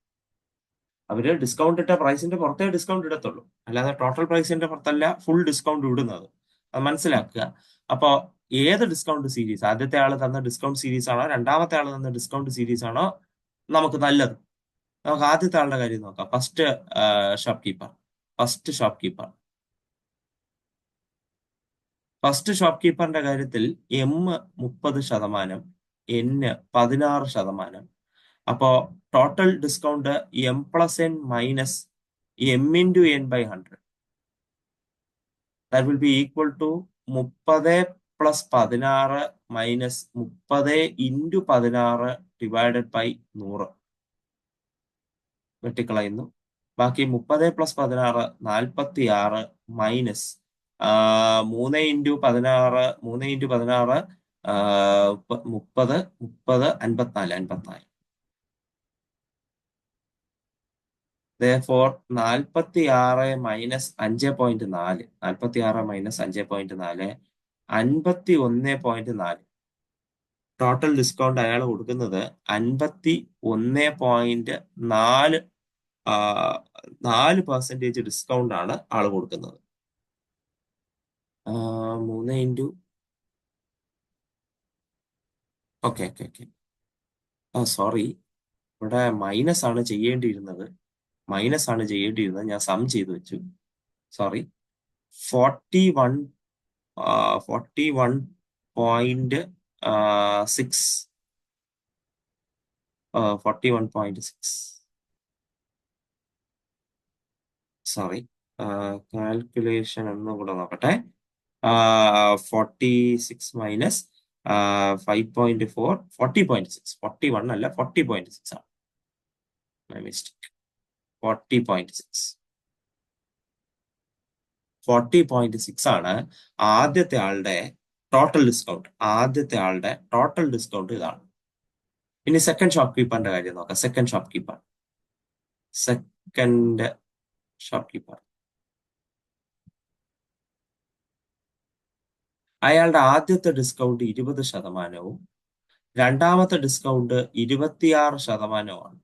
അവര് ഡിസ്കൗണ്ട് ഇട്ട പ്രൈസിന്റെ പുറത്തേ ഡിസ്കൗണ്ട് ഇടത്തുള്ളൂ, അല്ലാതെ ടോട്ടൽ പ്രൈസിന്റെ പുറത്തല്ല ഫുൾ ഡിസ്കൗണ്ട് ഇടുന്നത്. അത് മനസ്സിലാക്കുക. അപ്പോ ഏത് ഡിസ്കൗണ്ട് സീരീസ്, ആദ്യത്തെ ആള് തന്ന ഡിസ്കൗണ്ട് സീരീസ് ആണോ, രണ്ടാമത്തെ ആള് തന്ന ഡിസ്കൗണ്ട് സീരീസ് ആണോ നമുക്ക് നല്ലത്? നമുക്ക് ആദ്യത്തെ ആളുടെ കാര്യം നോക്കാം. ഫസ്റ്റ് ഷോപ്കീപ്പറിന്റെ കാര്യത്തിൽ M 30%, N 16%. അപ്പോ total discount M+N minus M × N/100. That will be equal to 30 + 16 minus 30 × 16 divided by 100 വെട്ടിക്കളയുന്നു. ബാക്കി 30 + 16 46 minus 3 × 16 30, 30, 54, 54. Therefore, 46 minus 5.4, 46 minus 5.4, 51.4. Total discount അയാൾ കൊടുക്കുന്നത് 51.4, 4% ഡിസ്കൗണ്ട് ആണ് ആള് കൊടുക്കുന്നത്. 3 into okay okay okay sorry, ഇവിടെ മൈനസ് ആണ് ചെയ്യേണ്ടിയിരുന്നത്. ഞാൻ സം ചെയ്തു വെച്ചു. സോറി. 41, 41.6, 41.6. സോറി, കാൽക്കുലേഷൻ ഒന്നും കൂടെ നോക്കട്ടെ. 46 മൈനസ് 5.4, 40.6. 41 അല്ല, 40.6 ആണ്. My mistake. 40.6. 40.6 ആണ് ആദ്യത്തെ ആളുടെ ടോട്ടൽ ഡിസ്കൗണ്ട്. ഇതാണ്. ഇനി സെക്കൻഡ് ഷോപ്പ് കീപ്പറിന്റെ കാര്യം നോക്കാം. സെക്കൻഡ് ഷോപ്പ് കീപ്പർ അയാളുടെ ആദ്യത്തെ ഡിസ്കൗണ്ട് 20%, രണ്ടാമത്തെ ഡിസ്കൗണ്ട് 26%.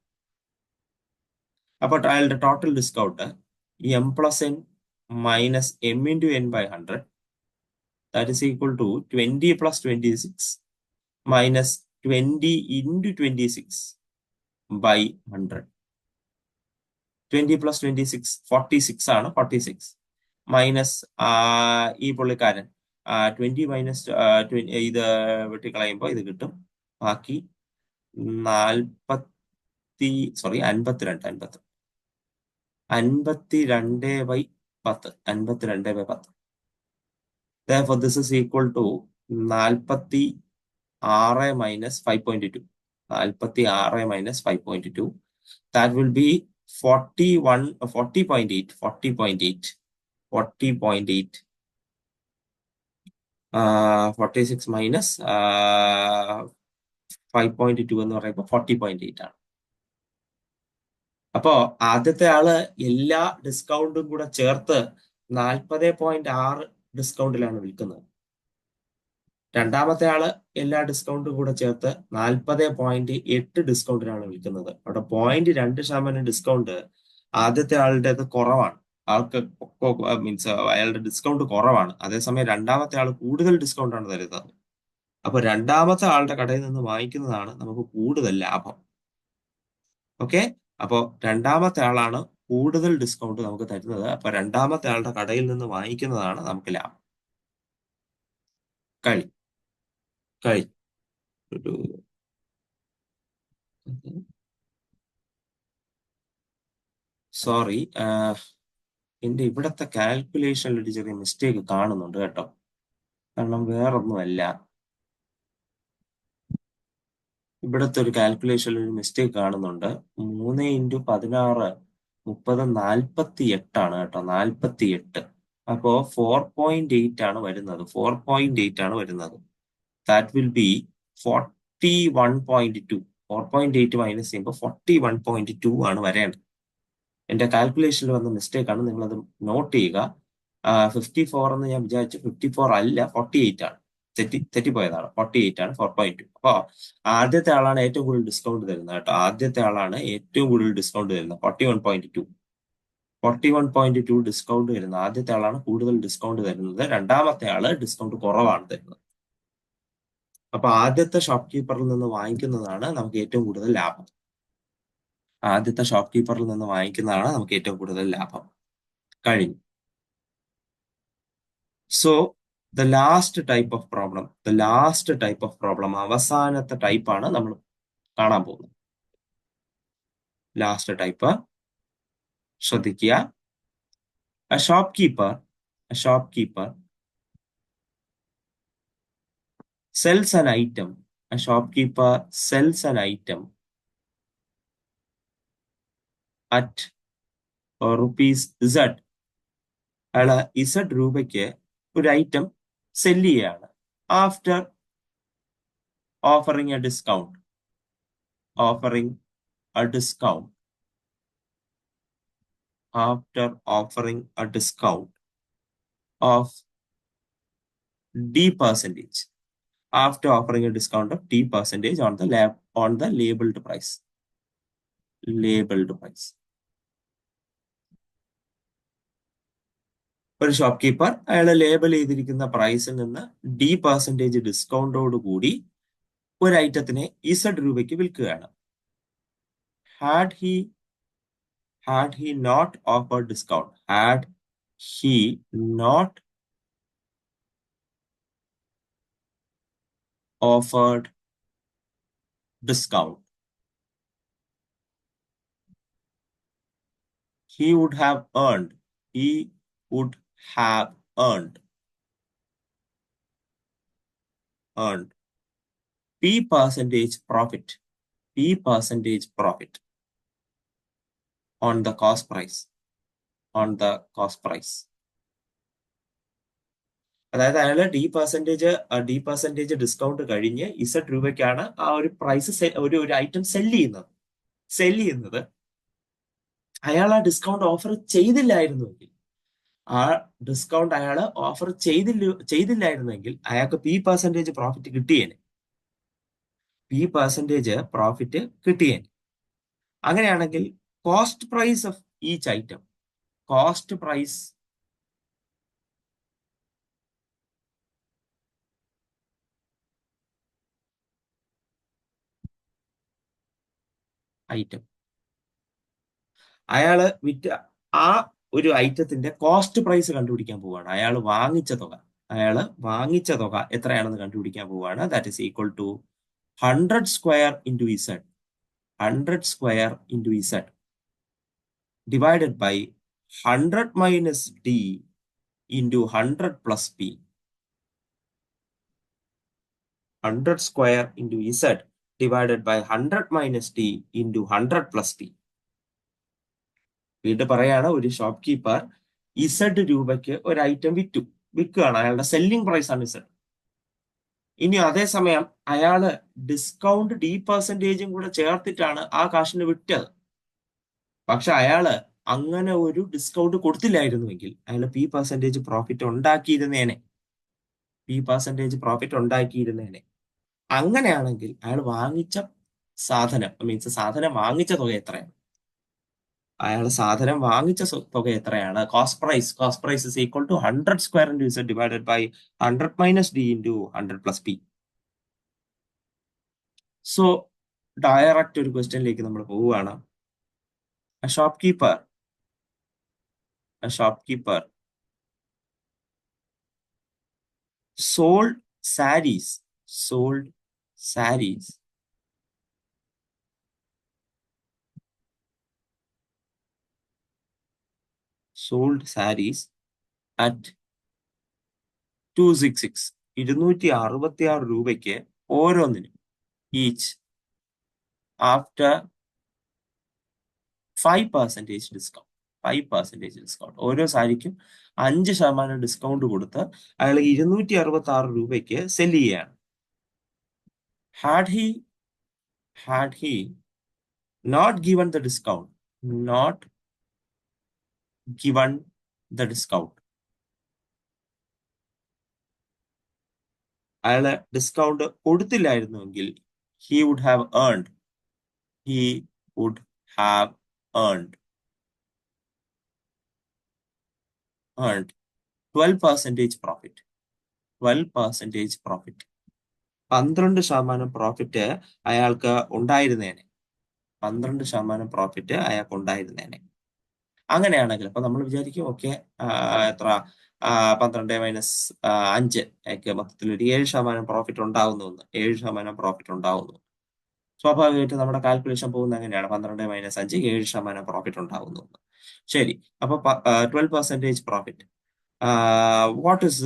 അപ്പൊ അയാളുടെ total discount M+N minus M×N/100, that is equal to 20 plus 26 minus 20 into 26 by 100. 20 plus 26, 46 ആണ്. 46 മൈനസ് ഈ പുള്ളിക്കാരൻ 20 മൈനസ് ഇത് വെട്ടിക്കളയുമ്പോൾ ഇത് കിട്ടും. ബാക്കി 52/10. 52/10. 52/10. Therefore, this is equal to 46 minus 5.2. 46 minus 5.2. That will be 40.8. 46 minus 5.2 എന്ന് പറയുമ്പോൾ 40.8 ആണ്. അപ്പോ ആദ്യത്തെ ആള് എല്ലാ ഡിസ്കൗണ്ടും കൂടെ ചേർത്ത് 40.6 ഡിസ്കൗണ്ടിലാണ് വിൽക്കുന്നത്. രണ്ടാമത്തെ ആള് എല്ലാ ഡിസ്കൗണ്ടും കൂടെ ചേർത്ത് 40.8 ഡിസ്കൗണ്ടിലാണ് വിൽക്കുന്നത്. അവിടെ 0.2% ഡിസ്കൗണ്ട് ആദ്യത്തെ ആളുടേത് കുറവാണ്. ആൾക്ക് മീൻസ് അയാളുടെ ഡിസ്കൗണ്ട് കുറവാണ്. അതേസമയം രണ്ടാമത്തെ ആൾ കൂടുതൽ ഡിസ്കൗണ്ട് ആണ് തരുന്നത്. അപ്പൊ രണ്ടാമത്തെ ആളുടെ കടയിൽ നിന്ന് വാങ്ങിക്കുന്നതാണ് നമുക്ക് കൂടുതൽ ലാഭം. ഓക്കെ, അപ്പോ രണ്ടാമത്തെ ആളാണ് കൂടുതൽ ഡിസ്കൗണ്ട് നമുക്ക് തരുന്നത്. അപ്പൊ രണ്ടാമത്തെ ആളുടെ കടയിൽ നിന്ന് വാങ്ങിക്കുന്നതാണ് നമുക്ക് ലാഭം. കഴി സോറി, എന്റെ ഇവിടത്തെ കാൽക്കുലേഷനിൽ ഒരു ചെറിയ മിസ്റ്റേക്ക് കാണുന്നുണ്ട് കേട്ടോ. കാരണം വേറൊന്നുമല്ല, ഇവിടത്തെ ഒരു കാൽക്കുലേഷനിൽ ഒരു മിസ്റ്റേക്ക് കാണുന്നുണ്ട്. 3 × 16, 30, 48 ആണ് കേട്ടോ. 48. അപ്പോ 4.8 ആണ് വരുന്നത്. 4.8 ആണ് വരുന്നത്. That will B 41.2. 4.8 മൈനസ് ചെയ്യുമ്പോൾ 41.2 ആണ് വരേണ്ടത്. എന്റെ കാൽക്കുലേഷനിൽ വന്ന മിസ്റ്റേക്ക് ആണ്, നിങ്ങളത് നോട്ട് ചെയ്യുക. 54 എന്ന് ഞാൻ വിചാരിച്ചു. 54 അല്ല, 48 ആണ്. തെറ്റിപ്പോയതാണ്. 48 ആണ്. 4.2. അപ്പൊ ആദ്യത്തെ ആളാണ് ഏറ്റവും കൂടുതൽ ഡിസ്കൗണ്ട് തരുന്നത് കേട്ടോ. ആദ്യത്തെ ആളാണ് ഏറ്റവും കൂടുതൽ ഡിസ്കൗണ്ട് തരുന്നത്. 41.2 ഡിസ്കൗണ്ട് തരുന്നത് ആദ്യത്തെ ആളാണ് കൂടുതൽ ഡിസ്കൗണ്ട് തരുന്നത്. രണ്ടാമത്തെ ആള് ഡിസ്കൗണ്ട് കുറവാണ് തരുന്നത്. അപ്പൊ ആദ്യത്തെ ഷോപ്പ് കീപ്പറിൽ നിന്ന് വാങ്ങിക്കുന്നതാണ് നമുക്ക് ഏറ്റവും കൂടുതൽ ലാഭം. കഴിഞ്ഞു. So the last type of problem, അവസാനത്തെ ടൈപ്പാണ് നമ്മൾ കാണാൻ പോകുന്നത്. ലാസ്റ്റ് ടൈപ്പ് ശ്രദ്ധിക്കുക. A shopkeeper sells an item. At rupees Z. അയാള് Z രൂപയ്ക്ക് ഒരു ഐറ്റം സെല്ല് ചെയ്യാണ്. After offering a discount, offering a discount, after offering a discount of D percentage, after offering a discount of D percentage on the labeled price, labeled price. ഒരു shop keeper അയാൾ label ചെയ്തിരിക്കുന്ന പ്രൈസിൽ നിന്ന് D percentage ഡിസ്കൗണ്ടോട് കൂടി ഒരു ഐറ്റത്തിനെ Z രൂപയ്ക്ക് വിൽക്കുകയാണ്. Had he not offered discount, had he not offered discount, he would have earned P percentage profit on the cost price, അതായത് അയാൾ ഡി പെർസെന്റേജ് ഡിസ്കൗണ്ട് കഴിഞ്ഞ് Z രൂപയ്ക്കാണ് ആ ഒരു പ്രൈസ് ഒരു ഐറ്റം സെല് ചെയ്യുന്നത്. അയാൾ ആ ഡിസ്കൗണ്ട് ഓഫർ ചെയ്തില്ലായിരുന്നുവെങ്കിൽ, ആ ഡിസ്കൗണ്ട് അയാൾ ഓഫർ ചെയ്തില്ലായിരുന്നെങ്കിൽ അയാൾക്ക് P പെർസെന്റേജ് പ്രോഫിറ്റ് കിട്ടിയേനെ. അങ്ങനെയാണെങ്കിൽ cost price of each item, cost price item, അയാള് വിറ്റ ആ ഒരു ഐറ്റത്തിന്റെ കോസ്റ്റ് പ്രൈസ് കണ്ടുപിടിക്കാൻ പോവുകയാണ്. അയാൾ വാങ്ങിച്ച തുക എത്രയാണെന്ന് കണ്ടുപിടിക്കാൻ പോവുകയാണ്. That is equal to 100 square into Z, 100 square into Z divided by 100 minus D into 100 plus P. 100 square into Z divided by 100 minus D into 100 plus P. വീണ്ടും പറയാണ്, ഒരു ഷോപ്പ് കീപ്പർ Z രൂപയ്ക്ക് ഒരു ഐറ്റം വിൽക്കുകയാണ്. അയാളുടെ selling price ആണ് Z. ഇനി അതേസമയം അയാള് ഡിസ്കൗണ്ട് D പെർസെന്റേജും കൂടെ ചേർത്തിട്ടാണ് ആ കാശിന് വിറ്റത്. പക്ഷെ അയാള് അങ്ങനെ ഒരു ഡിസ്കൗണ്ട് കൊടുത്തില്ലായിരുന്നുവെങ്കിൽ അയാൾ P പെർസെന്റേജ് പ്രോഫിറ്റ് ഉണ്ടാക്കിയിരുന്നേനെ. അങ്ങനെയാണെങ്കിൽ അയാൾ വാങ്ങിച്ച സാധനം വാങ്ങിച്ച തുക എത്രയാണ്? Cost price is equal to 100 square into Z divided by 100 minus D into 100 plus P. So direct ഒരു ക്വസ്റ്റ്യനിലേക്ക് നമ്മൾ പോവുകയാണ്. A shopkeeper sold sarees at 266, 266 രൂപയ്ക്ക് ഓരോന്നിനും, ഈച്ച് ആഫ്റ്റർ 5% ഡിസ്കൗണ്ട്. ഓരോ സാരിക്കും 5% ഡിസ്കൗണ്ട് കൊടുത്ത് അയാൾ 266 രൂപയ്ക്ക് സെല് ചെയ്യാണ്. Had he not given the discount, അയാള് ഡിസ്കൗണ്ട് കൊടുത്തില്ലായിരുന്നുവെങ്കിൽ he would have earned 12% profit. 12% പ്രോഫിറ്റ് അയാൾക്ക് ഉണ്ടായിരുന്നേനെ. അങ്ങനെയാണെങ്കിൽ അപ്പൊ നമ്മൾ വിചാരിക്കും, ഓക്കെ, എത്ര 12 മൈനസ് 5 മൊത്തത്തിൽ ഒരു 7% പ്രോഫിറ്റ് ഉണ്ടാവുന്നു. സ്വാഭാവികമായിട്ട് നമ്മുടെ കാൽക്കുലേഷൻ പോകുന്ന അങ്ങനെയാണ്. 12 മൈനസ് 5 7% പ്രോഫിറ്റ് ഉണ്ടാവുന്നു. ശരി, അപ്പൊ 12% profit. What is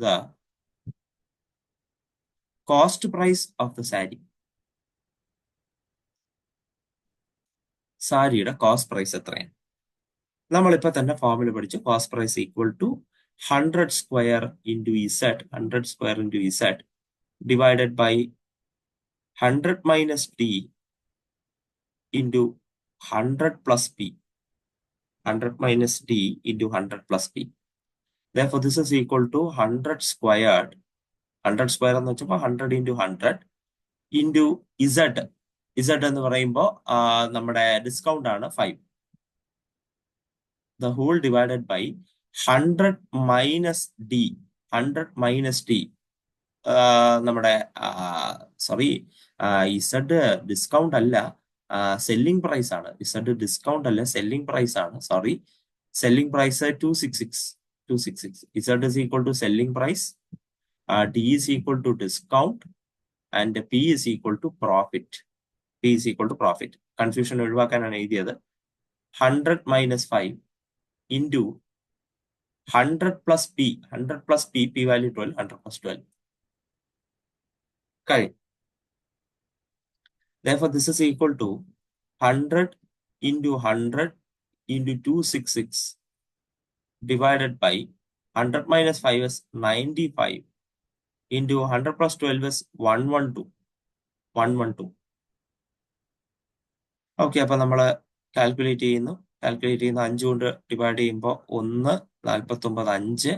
the cost price of the സാരിയുടെ കോസ്റ്റ് പ്രൈസ് എത്രയാണ്? നമ്മളിപ്പോ തന്നെ ഫോർമുല പഠിച്ചു. Cost price equal to 100 square into Z divided by 100 minus D into 100 plus P. 100 minus D into 100 plus P. Therefore, this is equal to 100 squared. 100 square എന്ന് വെച്ചപ്പോൾ 100 into 100 into Z. Z എന്ന് പറയുമ്പോൾ നമ്മുടെ discount ആണ് 5. The whole divided by 100 minus D. 100 minus D. നമ്മുടെ sorry Z discount അല്ല, selling price ആണ്. Z discount അല്ല, സെല്ലിംഗ് പ്രൈസ് ആണ്. Sorry, selling price 266. Z is equal to selling price, D is equal to discount, and P is equal to profit. P is equal to profit. Confusion ഒഴിവാക്കാനാണ് എഴുതിയത്. 100 minus 5 into 100 plus P. 100 plus P, P value 12, 100 plus 12. Correct. Therefore, this is equal to 100 into 100 into 266 divided by 100 minus 5 is 95 into 100 plus 12 is 112. 112. Okay, അപ്പൊ നമ്മൾ calculate ചെയ്യുന്നു. 5 കൊണ്ട് divide ചെയ്യുമ്പോൾ 1, 49,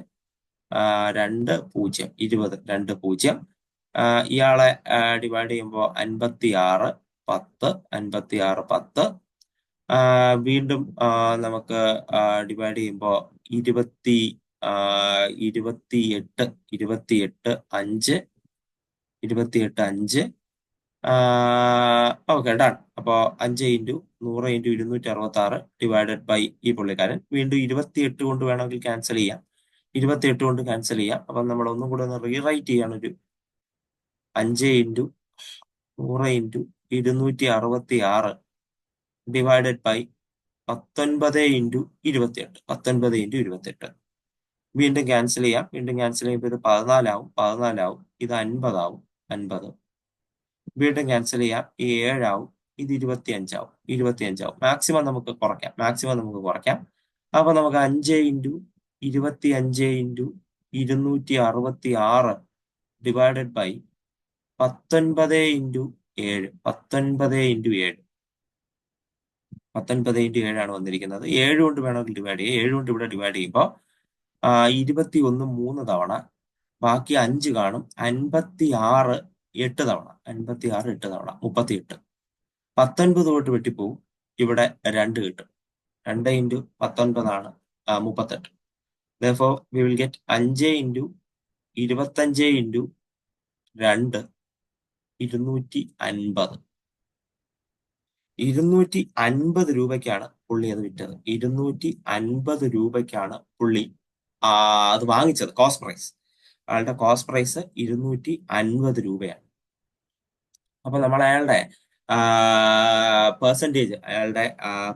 5, 2, 0, 20, 2, 0. ഇയാളെ divide ചെയ്യുമ്പോൾ 56, 10, 56, 10. വീണ്ടും നമുക്ക് ഡിവൈഡ് ചെയ്യുമ്പോൾ 28, 5, 28, 5. Okay, done. അപ്പോൾ 5 ഇൻറ്റു 100 ഇൻറ്റു 266 ഡിവൈഡഡ് ബൈ ഈ പുള്ളിക്കാരൻ. വീണ്ടും 28 കൊണ്ട് വേണമെങ്കിൽ ക്യാൻസൽ ചെയ്യാം. 28 കൊണ്ട് ക്യാൻസൽ ചെയ്യാം. അപ്പം നമ്മൾ ഒന്നും കൂടെ ഒന്ന് റീറൈറ്റ് ചെയ്യാണ്. ഒരു 5 into 100 into 266 divided by 19 into 28. 19 into 28. വീണ്ടും ക്യാൻസൽ ചെയ്യാം. വീണ്ടും ക്യാൻസൽ ചെയ്യുമ്പോൾ ഇത് 14 ആവും. 14 ആവും. ഇത് 50 ആവും. 50. വീണ്ടും ക്യാൻസൽ ചെയ്യാം. ഈ 7 ആവും. ഇത് 25 ആവും. 25 ആവും. മാക്സിമം നമുക്ക് കുറയ്ക്കാം. അപ്പൊ നമുക്ക് 5 into 25 into 266 divided by 19 into 7. 19 into 7. 19 into 7 ആണ് വന്നിരിക്കുന്നത്. 7 കൊണ്ട് വേണമെങ്കിൽ ഡിവൈഡ് ചെയ്യാം. 7 കൊണ്ട് ഇവിടെ ഡിവൈഡ് ചെയ്യുമ്പോൾ 21 3 തവണ, ബാക്കി 5 കാണും. 56 8 തവണ. 56 8 തവണ 38. 19 തൊട്ട് വെട്ടിപ്പോവും. ഇവിടെ 2 കിട്ടും. 2 ഇൻറ്റു 19 ആണ് 38. Therefore, we will get 5 into 25 into 2 250. 250 രൂപയ്ക്കാണ് പുള്ളി അത് വിറ്റത്. 250 രൂപയ്ക്കാണ് പുള്ളി അത് വാങ്ങിച്ചത്. കോസ്റ്റ് പ്രൈസ്, അയാളുടെ കോസ്റ്റ് പ്രൈസ് 250 രൂപയാണ്. അപ്പൊ നമ്മൾ അയാളുടെ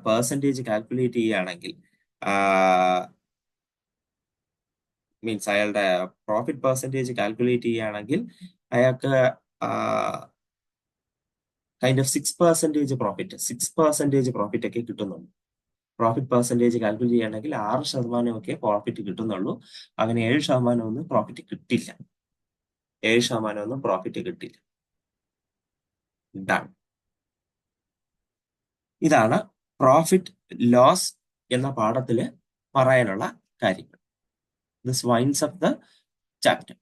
പെർസെൻറ്റേജ് കാൽക്കുലേറ്റ് ചെയ്യുകയാണെങ്കിൽ, മീൻസ് അയാളുടെ പ്രോഫിറ്റ് പെർസെൻറ്റേജ് കാൽക്കുലേറ്റ് ചെയ്യുകയാണെങ്കിൽ അയാൾക്ക് കൈൻഡ് ഓഫ് 6% പ്രോഫിറ്റ് ഒക്കെ കിട്ടുന്നുള്ളൂ. പ്രോഫിറ്റ് പെർസെൻറ്റേജ് കാൽക്കുലേറ്റ് ചെയ്യുകയാണെങ്കിൽ 6% ഒക്കെ പ്രോഫിറ്റ് കിട്ടുന്നുള്ളൂ. അങ്ങനെ 7% ഒന്നും പ്രോഫിറ്റ് കിട്ടില്ല. 7% ഒന്നും പ്രോഫിറ്റ് കിട്ടില്ല. ഇതാണ് പ്രോഫിറ്റ് ലോസ് എന്ന പാഠത്തില് പറയാനുള്ള കാര്യങ്ങൾ. This winds up the chapter.